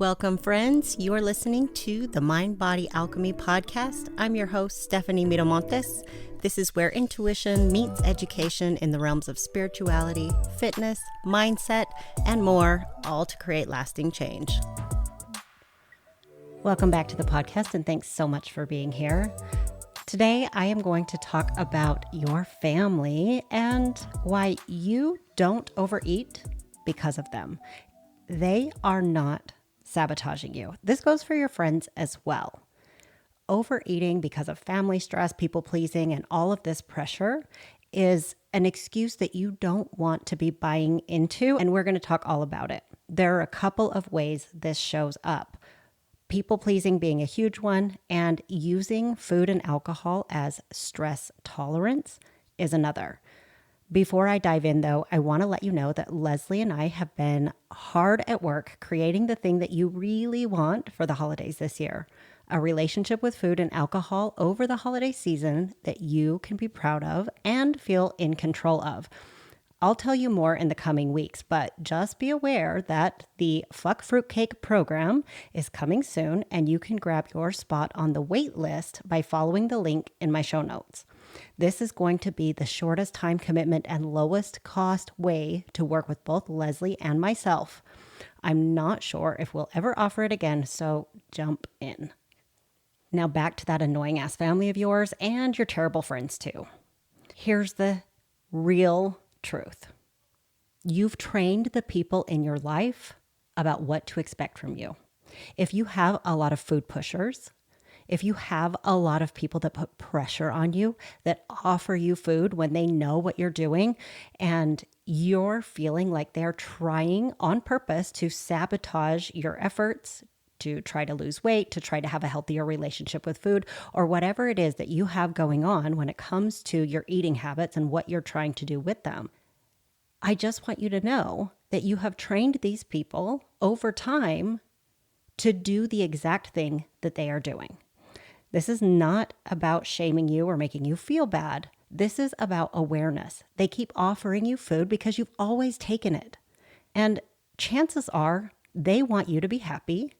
Welcome, friends. You are listening to the Mind Body Alchemy podcast. I'm your host, Stephanie Miramontes. This is where intuition meets education in the realms of spirituality, fitness, mindset, and more, all to create lasting change. Welcome back to the podcast, and thanks so much for being here. Today, I am going to talk about your family and why you don't overeat because of them. They are not sabotaging you. This goes for your friends as well. Overeating because of family stress, people pleasing, and all of this pressure is an excuse that you don't want to be buying into, and we're going to talk all about it. There are a couple of ways this shows up. People pleasing being a huge one, and using food and alcohol as stress tolerance is another. Before I dive in, though, I want to let you know that Leslie and I have been hard at work creating the thing that you really want for the holidays this year, a relationship with food and alcohol over the holiday season that you can be proud of and feel in control of. I'll tell you more in the coming weeks, but just be aware that the Fuck Fruitcake program is coming soon, and you can grab your spot on the wait list by following the link in my show notes. This is going to be the shortest time commitment and lowest cost way to work with both Leslie and myself. I'm not sure if we'll ever offer it again, so jump in. Now back to that annoying ass family of yours and your terrible friends too. Here's the real truth. You've trained the people in your life about what to expect from you. If you have a lot of food pushers, if you have a lot of people that put pressure on you, that offer you food when they know what you're doing, and you're feeling like they're trying on purpose to sabotage your efforts, to try to lose weight, to try to have a healthier relationship with food, or whatever it is that you have going on when it comes to your eating habits and what you're trying to do with them, I just want you to know that you have trained these people over time to do the exact thing that they are doing. This is not about shaming you or making you feel bad. This is about awareness. They keep offering you food because you've always taken it. And chances are they want you to be happy,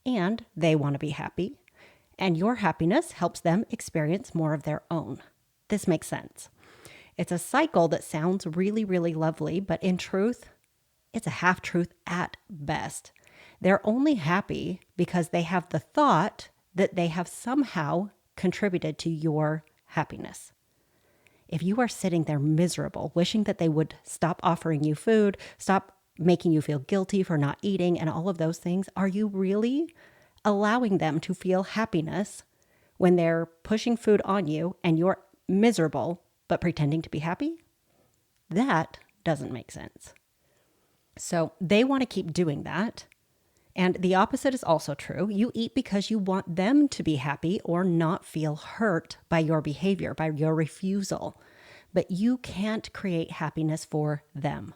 and they want to be happy. And your happiness helps them experience more of their own. This makes sense. It's a cycle that sounds really, really lovely, but in truth, it's a half-truth at best. They're only happy because they have the thought that they have somehow contributed to your happiness. If you are sitting there miserable, wishing that they would stop offering you food, stop making you feel guilty for not eating and all of those things, are you really allowing them to feel happiness when they're pushing food on you and you're miserable but pretending to be happy? That doesn't make sense. So they want to keep doing that. And the opposite is also true. You eat because you want them to be happy or not feel hurt by your behavior, by your refusal. But you can't create happiness for them.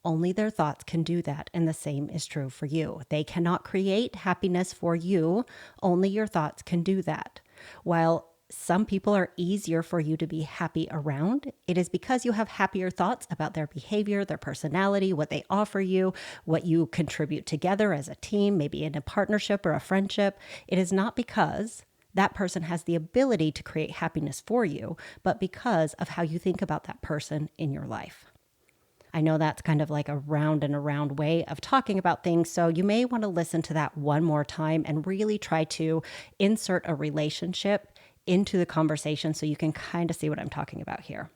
Only their thoughts can do that, and the same is true for you. They cannot create happiness for you. Only your thoughts can do that. While some people are easier for you to be happy around, it is because you have happier thoughts about their behavior, their personality, what they offer you, what you contribute together as a team, maybe in a partnership or a friendship. It is not because that person has the ability to create happiness for you, but because of how you think about that person in your life. I know that's kind of like a round and around way of talking about things, so you may want to listen to that one more time and really try to insert a relationship into the conversation so you can kind of see what I'm talking about here.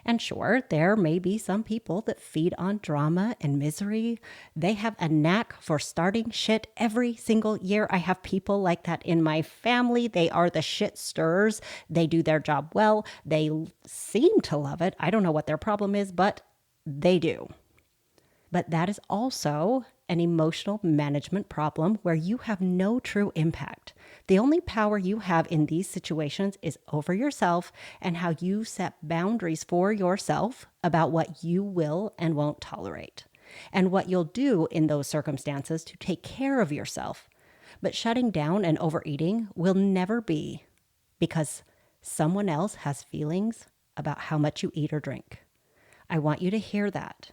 And sure, there may be some people that feed on drama and misery. They have a knack for starting shit every single year. I have people like that in my family. They are the shit stirrers. They do their job well. They seem to love it. I don't know what their problem is, but they do. But that is also an emotional management problem where you have no true impact. The only power you have in these situations is over yourself and how you set boundaries for yourself about what you will and won't tolerate, and what you'll do in those circumstances to take care of yourself. But shutting down and overeating will never be because someone else has feelings about how much you eat or drink. I want you to hear that.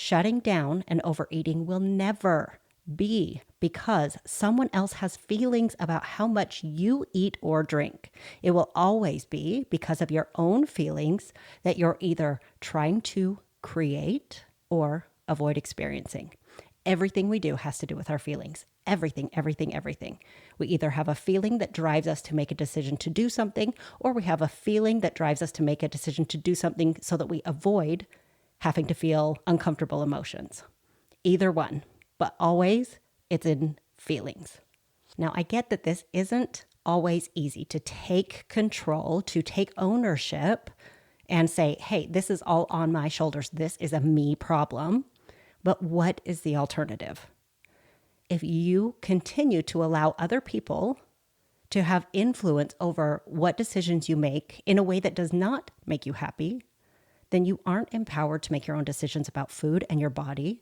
Shutting down and overeating will never be because someone else has feelings about how much you eat or drink. It will always be because of your own feelings that you're either trying to create or avoid experiencing. Everything we do has to do with our feelings. Everything, everything, everything. We either have a feeling that drives us to make a decision to do something, or we have a feeling that drives us to make a decision to do something so that we avoid having to feel uncomfortable emotions. Either one, but always it's in feelings. Now, I get that this isn't always easy to take control, to take ownership and say, hey, this is all on my shoulders. This is a me problem. But what is the alternative? If you continue to allow other people to have influence over what decisions you make in a way that does not make you happy, then you aren't empowered to make your own decisions about food and your body.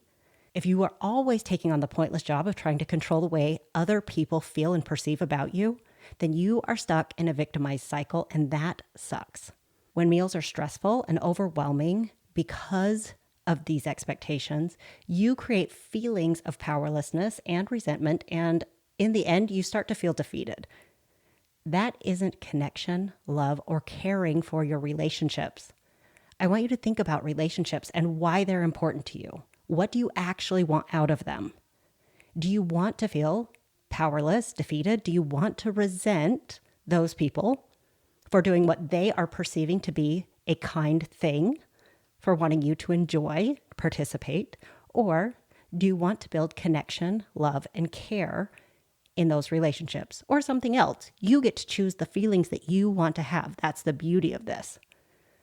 If you are always taking on the pointless job of trying to control the way other people feel and perceive about you, then you are stuck in a victimized cycle, and that sucks. When meals are stressful and overwhelming because of these expectations, you create feelings of powerlessness and resentment, and in the end, you start to feel defeated. That isn't connection, love, or caring for your relationships. I want you to think about relationships and why they're important to you. What do you actually want out of them? Do you want to feel powerless, defeated? Do you want to resent those people for doing what they are perceiving to be a kind thing, for wanting you to enjoy, participate? Or do you want to build connection, love, and care in those relationships, or something else? You get to choose the feelings that you want to have. That's the beauty of this.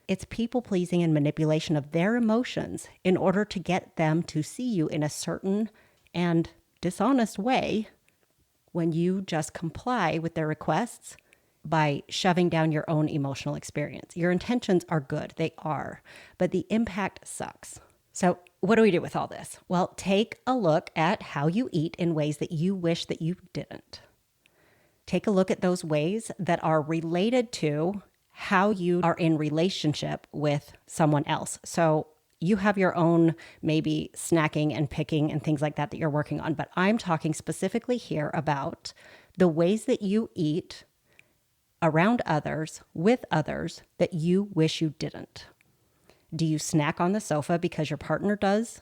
It's people pleasing and manipulation of their emotions in order to get them to see you in a certain and dishonest way when you just comply with their requests by shoving down your own emotional experience. Your intentions are good, they are, but the impact sucks. So what do we do with all this? Well, take a look at how you eat in ways that you wish that you didn't. Take a look at those ways that are related to how you are in relationship with someone else. So you have your own maybe snacking and picking and things like that that you're working on, but I'm talking specifically here about the ways that you eat around others, with others, that you wish you didn't. Do you snack on the sofa because your partner does?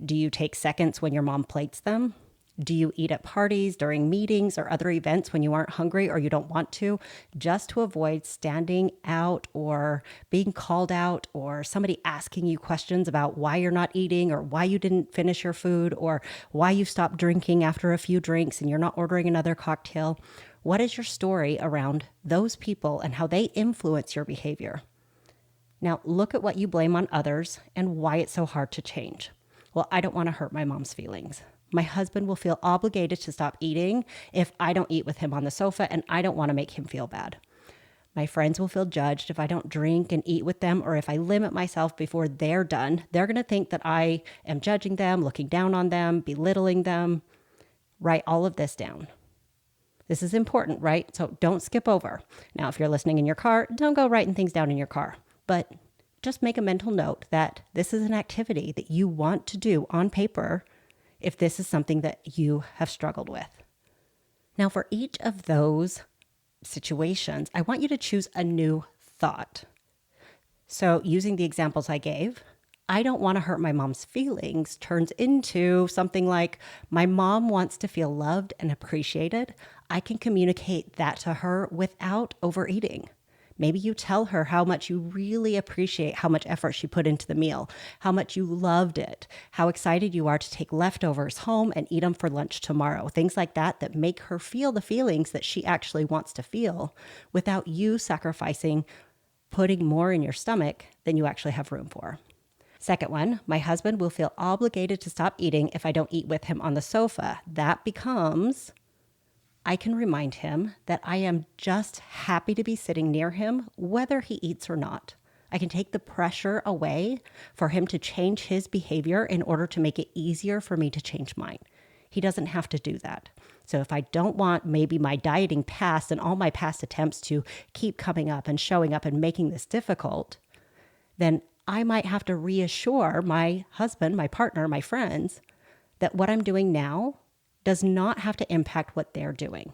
Do you take seconds when your mom plates them? Do you eat at parties, during meetings, or other events when you aren't hungry or you don't want to, just to avoid standing out or being called out or somebody asking you questions about why you're not eating or why you didn't finish your food or why you stopped drinking after a few drinks and you're not ordering another cocktail? What is your story around those people and how they influence your behavior? Now, look at what you blame on others and why it's so hard to change. Well, I don't want to hurt my mom's feelings. My husband will feel obligated to stop eating if I don't eat with him on the sofa, and I don't want to make him feel bad. My friends will feel judged if I don't drink and eat with them, or if I limit myself before they're done. They're going to think that I am judging them, looking down on them, belittling them. Write all of this down. This is important, right? So don't skip over. Now, if you're listening in your car, don't go writing things down in your car, but just make a mental note that this is an activity that you want to do on paper if this is something that you have struggled with. Now, for each of those situations, I want you to choose a new thought. So using the examples I gave, I don't want to hurt my mom's feelings turns into something like, my mom wants to feel loved and appreciated. I can communicate that to her without overeating. Maybe you tell her how much you really appreciate how much effort she put into the meal, how much you loved it, how excited you are to take leftovers home and eat them for lunch tomorrow. Things like that that make her feel the feelings that she actually wants to feel without you sacrificing putting more in your stomach than you actually have room for. Second one, my husband will feel obligated to stop eating if I don't eat with him on the sofa. That becomes, I can remind him that I am just happy to be sitting near him, whether he eats or not. I can take the pressure away for him to change his behavior in order to make it easier for me to change mine. He doesn't have to do that. So if I don't want maybe my dieting past and all my past attempts to keep coming up and showing up and making this difficult, then I might have to reassure my husband, my partner, my friends, that what I'm doing now does not have to impact what they're doing.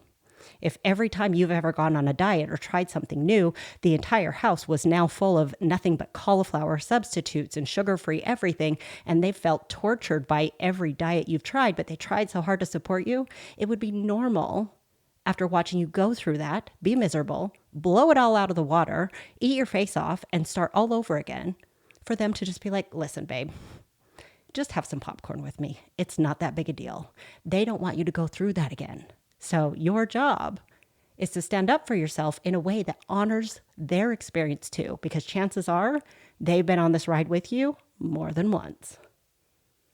If every time you've ever gone on a diet or tried something new, the entire house was now full of nothing but cauliflower substitutes and sugar-free everything, and they felt tortured by every diet you've tried, but they tried so hard to support you, it would be normal after watching you go through that, be miserable, blow it all out of the water, eat your face off, and start all over again, for them to just be like, listen, babe, just have some popcorn with me. It's not that big a deal. They don't want you to go through that again. So your job is to stand up for yourself in a way that honors their experience too, because chances are they've been on this ride with you more than once.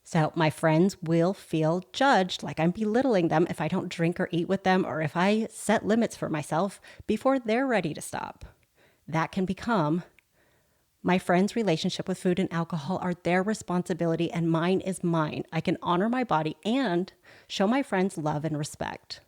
So my friends will feel judged, like I'm belittling them if I don't drink or eat with them, or if I set limits for myself before they're ready to stop. That can become, my friends' relationship with food and alcohol are their responsibility and mine is mine. I can honor my body and show my friends love and respect.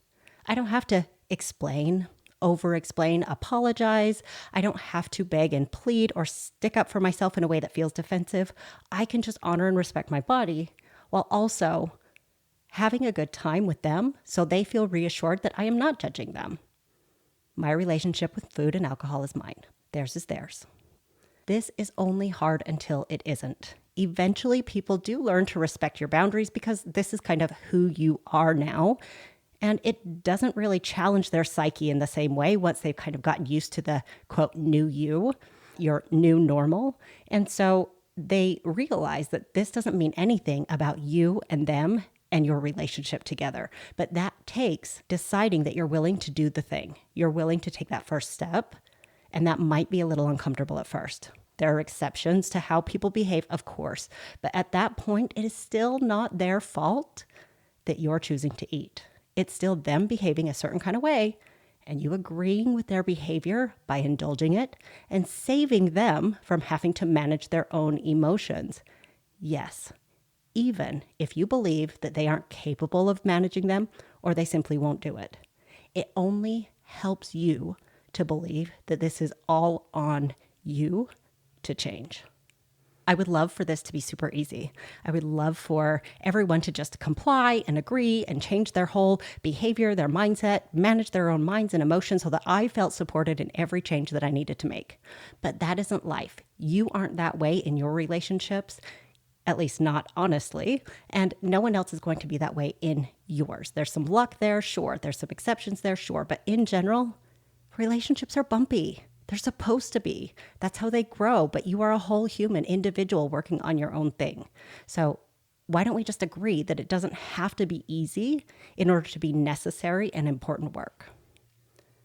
I don't have to explain, over-explain, apologize. I don't have to beg and plead or stick up for myself in a way that feels defensive. I can just honor and respect my body while also having a good time with them so they feel reassured that I am not judging them. My relationship with food and alcohol is mine. Theirs is theirs. This is only hard until it isn't. Eventually, people do learn to respect your boundaries because this is kind of who you are now. And it doesn't really challenge their psyche in the same way once they've kind of gotten used to the, quote, new you, your new normal. And so they realize that this doesn't mean anything about you and them and your relationship together. But that takes deciding that you're willing to do the thing. You're willing to take that first step. And that might be a little uncomfortable at first. There are exceptions to how people behave, of course. But at that point, it is still not their fault that you're choosing to eat. It's still them behaving a certain kind of way, and you agreeing with their behavior by indulging it and saving them from having to manage their own emotions. Yes, even if you believe that they aren't capable of managing them or they simply won't do it. It only helps you to believe that this is all on you to change. I would love for this to be super easy. I would love for everyone to just comply and agree and change their whole behavior, their mindset, manage their own minds and emotions so that I felt supported in every change that I needed to make. But that isn't life. You aren't that way in your relationships, at least not honestly, and no one else is going to be that way in yours. There's some luck there, sure. There's some exceptions there, sure. But in general, relationships are bumpy. They're supposed to be. That's how they grow. But you are a whole human individual working on your own thing. So why don't we just agree that it doesn't have to be easy in order to be necessary and important work?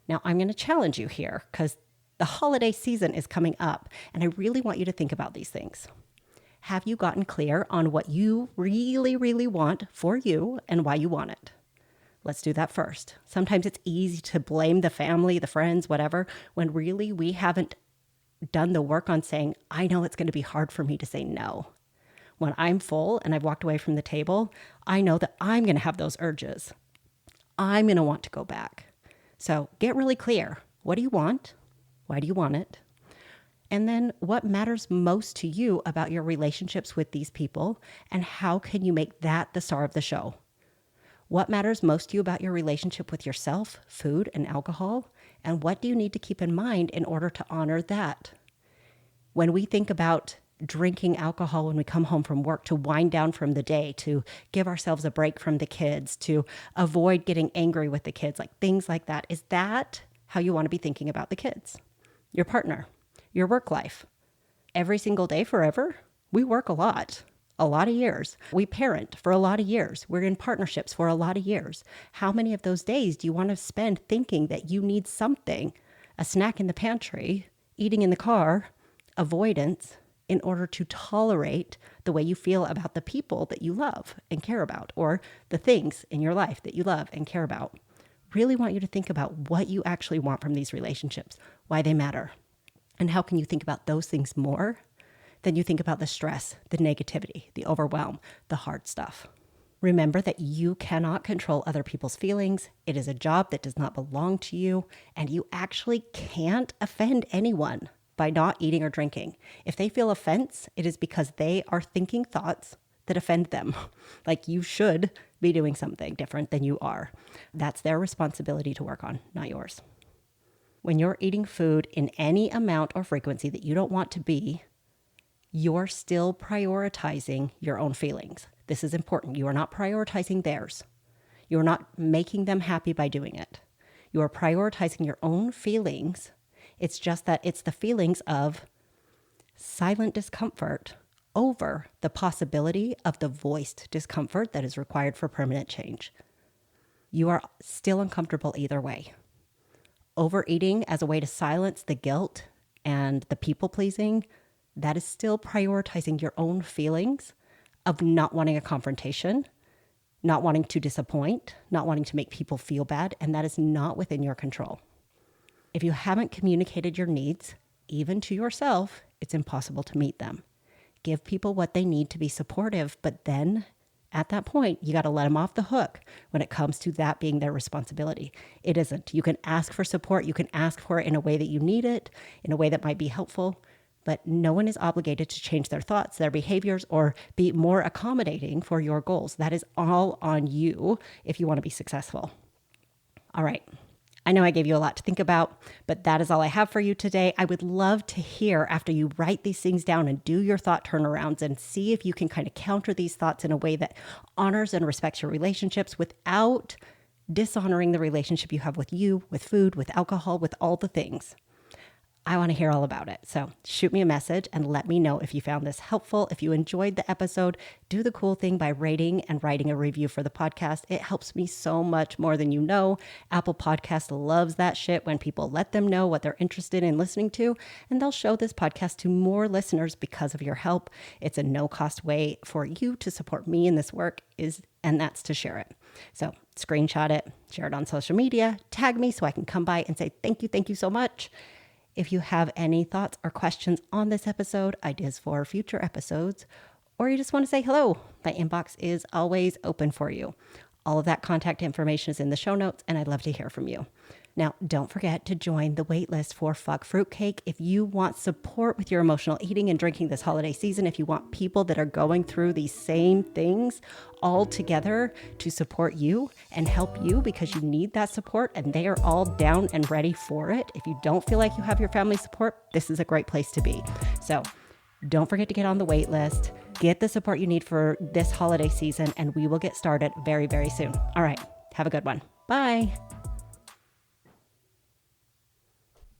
Now, I'm going to challenge you here because the holiday season is coming up, and I really want you to think about these things. Have you gotten clear on what you really, really want for you and why you want it? Let's do that first. Sometimes it's easy to blame the family, the friends, whatever, when really we haven't done the work on saying, I know it's going to be hard for me to say no. When I'm full and I've walked away from the table, I know that I'm going to have those urges. I'm going to want to go back. So get really clear. What do you want? Why do you want it? And then what matters most to you about your relationships with these people, and how can you make that the star of the show? What matters most to you about your relationship with yourself, food, and alcohol? And what do you need to keep in mind in order to honor that? When we think about drinking alcohol when we come home from work to wind down from the day, to give ourselves a break from the kids, to avoid getting angry with the kids, like things like that, is that how you want to be thinking about the kids, your partner, your work life? Every single day forever? We work a lot of years. We parent for a lot of years. We're in partnerships for a lot of years. How many of those days do you want to spend thinking that you need something, a snack in the pantry, eating in the car, avoidance, in order to tolerate the way you feel about the people that you love and care about, or the things in your life that you love and care about? Really want you to think about what you actually want from these relationships, why they matter, and how can you think about those things more than you think about the stress, the negativity, the overwhelm, the hard stuff. Remember that you cannot control other people's feelings. It is a job that does not belong to you, and you actually can't offend anyone by not eating or drinking. If they feel offense, it is because they are thinking thoughts that offend them. Like you should be doing something different than you are. That's their responsibility to work on, not yours. When you're eating food in any amount or frequency that you don't want to be, you're still prioritizing your own feelings. This is important. You are not prioritizing theirs. You are not making them happy by doing it. You are prioritizing your own feelings. It's just that it's the feelings of silent discomfort over the possibility of the voiced discomfort that is required for permanent change. You are still uncomfortable either way. Overeating as a way to silence the guilt and the people-pleasing, that is still prioritizing your own feelings of not wanting a confrontation, not wanting to disappoint, not wanting to make people feel bad, and that is not within your control. If you haven't communicated your needs, even to yourself, it's impossible to meet them. Give people what they need to be supportive, but then at that point, you got to let them off the hook when it comes to that being their responsibility. It isn't. You can ask for support. You can ask for it in a way that you need it, in a way that might be helpful, but no one is obligated to change their thoughts, their behaviors, or be more accommodating for your goals. That is all on you if you want to be successful. All right. I know I gave you a lot to think about, but that is all I have for you today. I would love to hear after you write these things down and do your thought turnarounds and see if you can kind of counter these thoughts in a way that honors and respects your relationships without dishonoring the relationship you have with you, with food, with alcohol, with all the things. I want to hear all about it. So shoot me a message and let me know if you found this helpful. If you enjoyed the episode, do the cool thing by rating and writing a review for the podcast. It helps me so much more than you know. Apple Podcast loves that shit when people let them know what they're interested in listening to, and they'll show this podcast to more listeners because of your help. It's a no-cost way for you to support me in this work, and that's to share it. So screenshot it, share it on social media, tag me so I can come by and say thank you so much. If you have any thoughts or questions on this episode, ideas for future episodes, or you just want to say hello, my inbox is always open for you. All of that contact information is in the show notes, and I'd love to hear from you. Now, don't forget to join the waitlist for Fuck Fruitcake. If you want support with your emotional eating and drinking this holiday season, if you want people that are going through these same things all together to support you and help you because you need that support and they are all down and ready for it. If you don't feel like you have your family support, this is a great place to be. So don't forget to get on the wait list, get the support you need for this holiday season, and we will get started very, very soon. All right. Have a good one. Bye.